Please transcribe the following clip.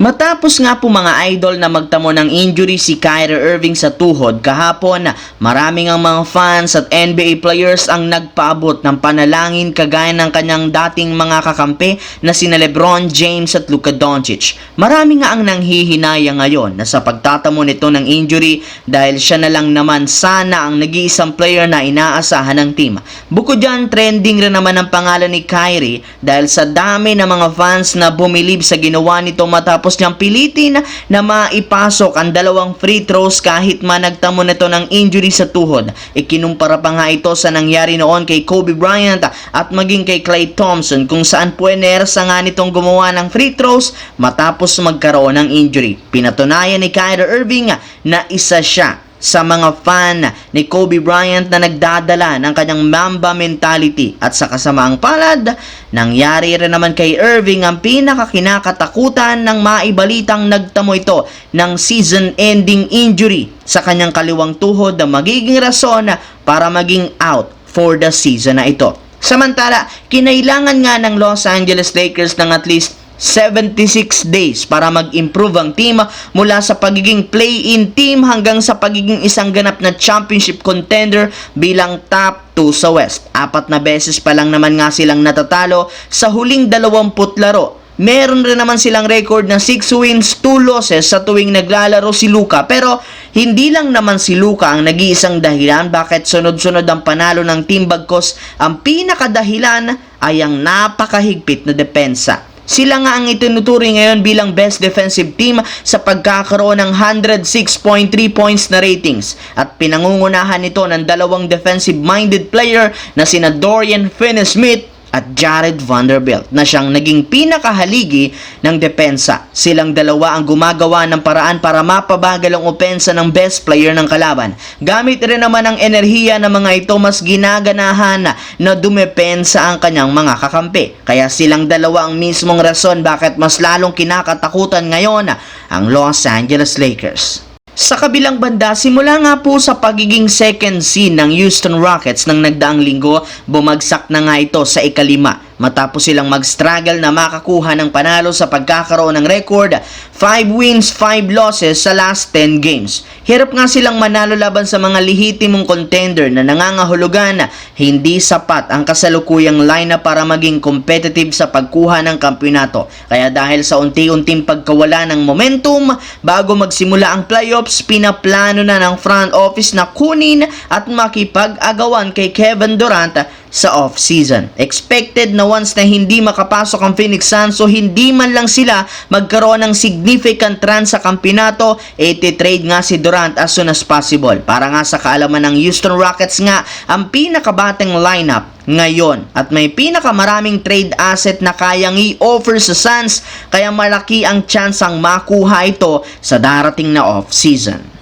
Matapos nga po mga idol na magtamo ng injury si Kyrie Irving sa tuhod kahapon, maraming ang mga fans at NBA players ang nagpaabot ng panalangin kagaya ng kanyang dating mga kakampi na sina LeBron James at Luka Doncic. Marami nga ang nanghihinayang ngayon na sa pagtatamo nito ng injury dahil siya na lang naman sana ang nag-iisang player na inaasahan ng team. Bukod dyan, trending rin naman ang pangalan ni Kyrie dahil sa dami ng mga fans na bumilib sa ginawa nito matapos niyang pilitin na maipasok ang dalawang free throws kahit managtamo nito ng injury sa tuhod. Ikinumpara pa nga ito sa nangyari noon kay Kobe Bryant at maging kay Klay Thompson kung saan puwersa nga nitong gumawa ng free throws matapos magkaroon ng injury. Pinatunayan ni Kyrie Irving na isa siya sa mga fan ni Kobe Bryant na nagdadala ng kanyang Mamba mentality at sa kasamaang palad, nangyari rin naman kay Irving ang pinakakinakatakutan ng maibalitang nagtamo ito ng season-ending injury sa kanyang kaliwang tuhod na magiging rason para maging out for the season na ito. Samantala, kinailangan nga ng Los Angeles Lakers ng at least 76 days para mag-improve ang team mula sa pagiging play-in team hanggang sa pagiging isang ganap na championship contender bilang top 2 sa West. 4 na beses pa lang naman nga silang natatalo sa huling 20 laro. Meron rin naman silang record na 6 wins, 2 losses sa tuwing naglalaro si Luka. Pero hindi lang naman si Luka ang nag-iisang dahilan bakit sunod-sunod ang panalo ng team bagkos ang pinakadahilan ay ang napakahigpit na depensa. Sila nga ang itinuturing ngayon bilang best defensive team sa pagkakaroon ng 106.3 points na ratings at pinangungunahan nito ng dalawang defensive-minded player na sina Dorian Finney-Smith at Jared Vanderbilt na siyang naging pinakahaligi ng depensa. Silang dalawa ang gumagawa ng paraan para mapabagal ang opensa ng best player ng kalaban. Gamit rin naman ang enerhiya ng mga ito, mas ginaganahan na dumepensa ang kanyang mga kakampi. Kaya silang dalawa ang mismong rason bakit mas lalong kinakatakutan ngayon ang Los Angeles Lakers. Sa kabilang banda, simula nga po sa pagiging second seed ng Houston Rockets ng nagdaang linggo, bumagsak na nga ito sa ika-5 matapos silang mag-struggle na makakuha ng panalo sa pagkakaroon ng record 5 wins, 5 losses sa last 10 games. Hirap nga silang manalo laban sa mga lehitimong contender na nangangahulugan na hindi sapat ang kasalukuyang lineup para maging competitive sa pagkuha ng kampyonato. Kaya dahil sa unti-unting pagkawala ng momentum bago magsimula ang playoffs, pinaplano na ng front office na kunin at makipag-agawan kay Kevin Durant sa off-season. Expected na once na hindi makapasok ang Phoenix Suns o hindi man lang sila magkaroon ng significant run sa kampyonato, iti-trade nga si Durant as soon as possible. Para nga sa kaalaman ng Houston Rockets nga ang pinakabatang lineup ngayon at may pinakamaraming trade asset na kayang i-offer sa Suns kaya malaki ang chance ang makuha ito sa darating na off-season.